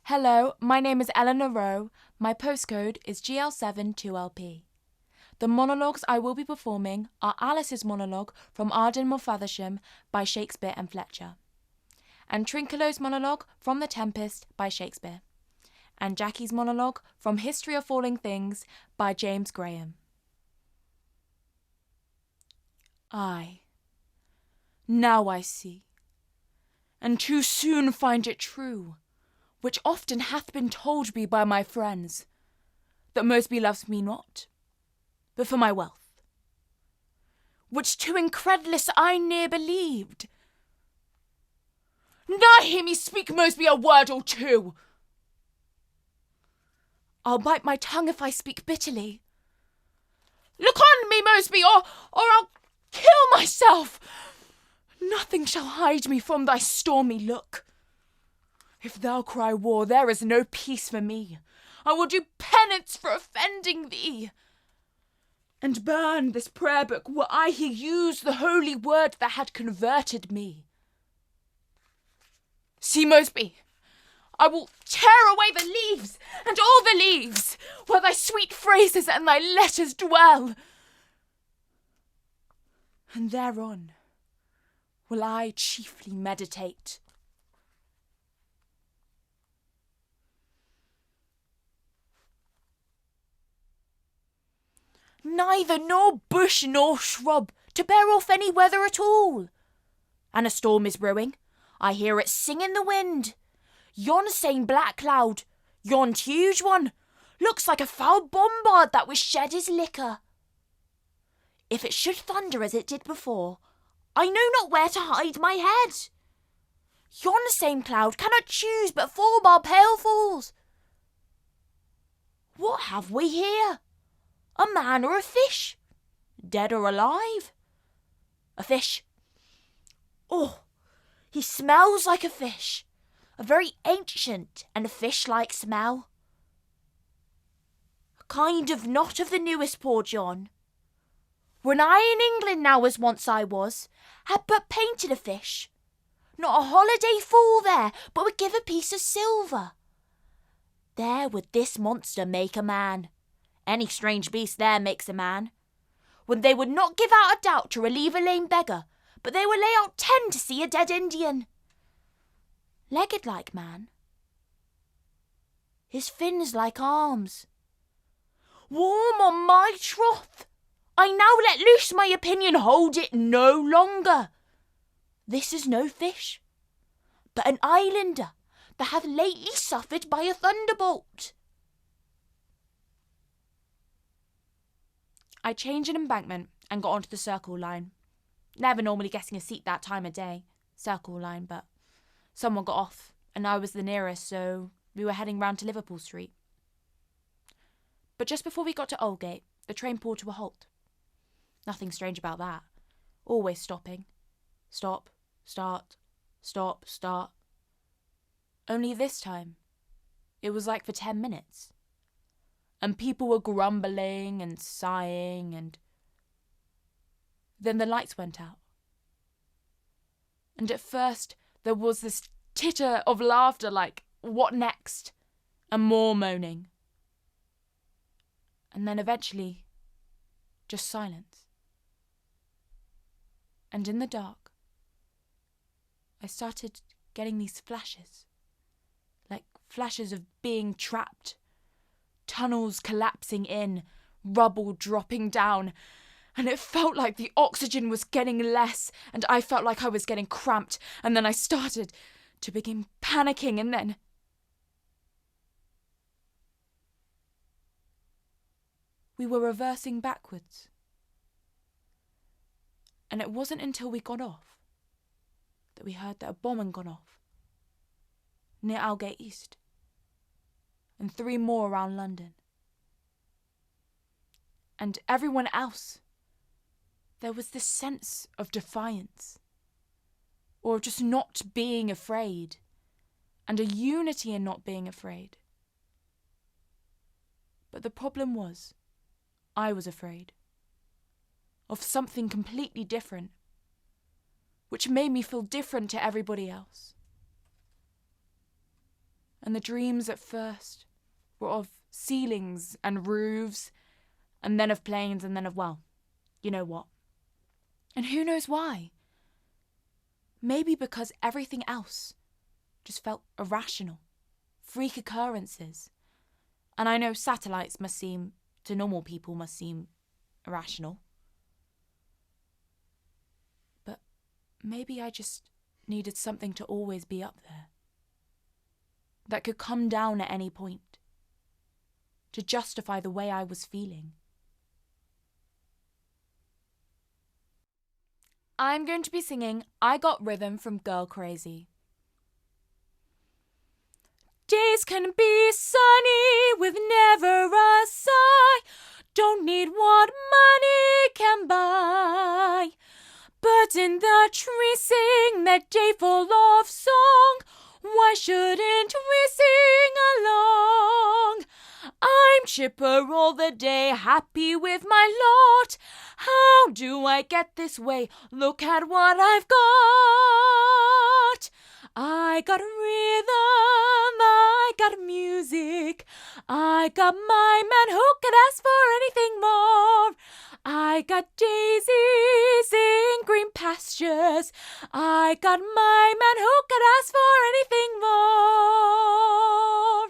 Hello, my name is Eleanor Roe. My postcode is GL72LP. The monologues I will be performing are Alice's monologue from Arden Moor Faversham by Shakespeare and Fletcher, and Trinculo's monologue from The Tempest by Shakespeare, and Jackie's monologue from History of Falling Things by James Graham. Now I see, and too soon find it true, which often hath been told me by my friends, that Mosby loves me not, but for my wealth, which too incredulous I ne'er believed. Now hear me speak, Mosby, a word or two. I'll bite my tongue if I speak bitterly. Look on me, Mosby, or I'll kill myself. Nothing shall hide me from thy stormy look. If thou cry war, there is no peace for me. I will do penance for offending thee, and burn this prayer book where I here use the holy word that had converted me. See, Mosby, I will tear away the leaves, and all the leaves, where thy sweet phrases and thy letters dwell, and thereon will I chiefly meditate. Neither nor bush nor shrub to bear off any weather at all. And a storm is brewing. I hear it sing in the wind. Yon same black cloud, yon huge one, looks like a foul bombard that was shed his liquor. If it should thunder as it did before, I know not where to hide my head. Yon same cloud cannot choose but form our pale falls. What have we here? A man or a fish? Dead or alive? A fish. Oh, he smells like a fish. A very ancient and a fish-like smell. A kind of not of the newest, poor John. When I in England now as once I was, had but painted a fish, not a holiday fool there but would give a piece of silver. There would this monster make a man. Any strange beast there makes a man. When they would not give out a doubt to relieve a lame beggar, but they would lay out 10 to see a dead Indian. Legged like man. His fins like arms. Warm on my troth. I now let loose my opinion, hold it no longer. This is no fish, but an islander that hath lately suffered by a thunderbolt. I changed an embankment and got onto the Circle line. Never normally getting a seat that time of day, Circle line, but someone got off and I was the nearest, so we were heading round to Liverpool Street. But just before we got to Aldgate, the train pulled to a halt. Nothing strange about that. Always stopping. Stop, start, stop, start. Only this time, it was like for 10 minutes. And people were grumbling and sighing, and then the lights went out. And at first there was this titter of laughter like, what next? And more moaning. And then eventually, just silence. And in the dark, I started getting these flashes, like flashes of being trapped. Tunnels collapsing in, rubble dropping down, and it felt like the oxygen was getting less, and I felt like I was getting cramped, and then I started to begin panicking, and then we were reversing backwards. And it wasn't until we got off that we heard that a bomb had gone off near Aldgate East, and 3 more around London. And everyone else, there was this sense of defiance, or just not being afraid, and a unity in not being afraid. But the problem was, I was afraid of something completely different, which made me feel different to everybody else. And the dreams at first were of ceilings and roofs, and then of planes, and then of, well, you know what. And who knows why? Maybe because everything else just felt irrational, freak occurrences. And I know satellites to normal people must seem irrational. But maybe I just needed something to always be up there, that could come down at any point, to justify the way I was feeling. I'm going to be singing I Got Rhythm from Girl Crazy. Days can be sunny with never a sigh. Don't need what money can buy. Birds in the tree sing their day full of song. Why shouldn't we sing along? I'm chipper all the day, happy with my lot. How do I get this way? Look at what I've got. I got rhythm, I got music, I got mime, and who could ask for anything more? I got daisies in green pastures, I got mime, and who could ask for anything more?